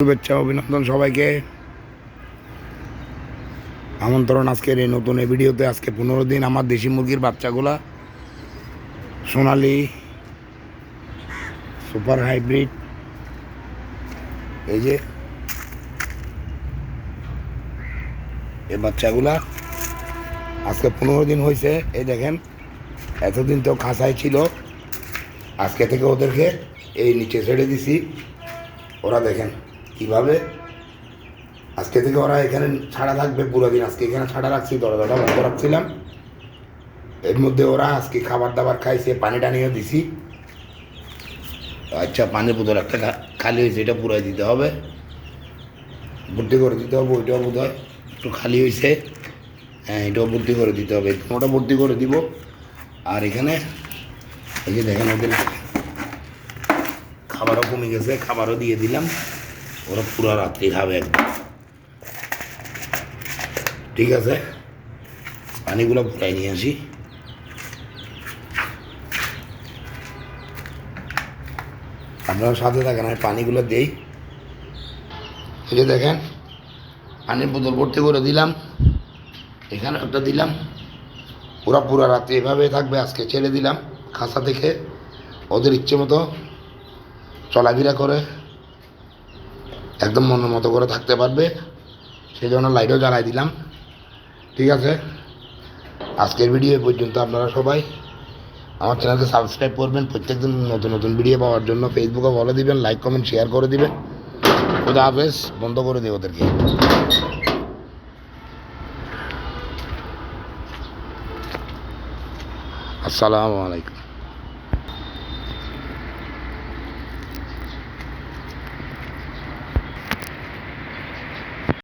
শুভেচ্ছা অভিনন্দন সবাইকে। আমন্ত্রণ আজকের এই নতুন এই ভিডিওতে। আজকে 15 দিন আমার দেশি মুরগির বাচ্চাগুলা সোনালি সুপার হাইব্রিড, এই যে এই বাচ্চাগুলা আজকে 15 দিন হয়েছে। এই দেখেন, এতদিন তো খাঁচায় ছিল, আজকে থেকে ওদেরকে এই নিচে ছেড়ে দিছি। ওরা দেখেন কিভাবে আজকে থেকে ওরা এখানে ছাড়া থাকবে পুরো দিন। আজকে এখানে ছাড়া রাখছি, দরজাটা বন্ধ রাখছিলাম। এর মধ্যে ওরা আজকে খাবার দাবার খাইছে, পানি টানিও দিছি। আচ্ছা, পানির বোতল একটা খালি হয়েছে, এটা পুরাই দিতে হবে, ভর্তি করে দিতে হবে। ওইটাও বোধ হয় একটু খালি হয়েছে, হ্যাঁ এটাও ভর্তি করে দিতে হবে, ওটা ভর্তি করে দিব। আর এখানে এই যে দেখেন ওদের খাবারও কমে গেছে, খাবারও দিয়ে দিলাম। ওরা পুরো রাত্রি খাবে একদম, ঠিক আছে। পানিগুলো ফুটাই নিয়ে আসি। আপনারা সাথে থাকেন, আমি পানিগুলো দেই। এই যে দেখেন, পানির বোতল ভর্তি করে দিলাম, এখানে একটা দিলাম। ওরা পুরো রাত্রি এভাবেই থাকবে। আজকে ছেড়ে দিলাম খাঁচা থেকে, ওদের ইচ্ছে মতো চলাফেরা করে একদম মনের মতো করে থাকতে পারবে। সেই জন্য লাইটও জ্বালাই দিলাম, ঠিক আছে। আজকের ভিডিও পর্যন্ত। আপনারা সবাই আমার চ্যানেলকে সাবস্ক্রাইব করবেন, প্রত্যেকদিন নতুন নতুন ভিডিও পাওয়ার জন্য। ফেসবুকে ফলো দিবেন, লাইক কমেন্ট শেয়ার করে দিবেন। খোদা হাফেজ। বন্ধ করে দিই ওদেরকে। আসসালামু আলাইকুম।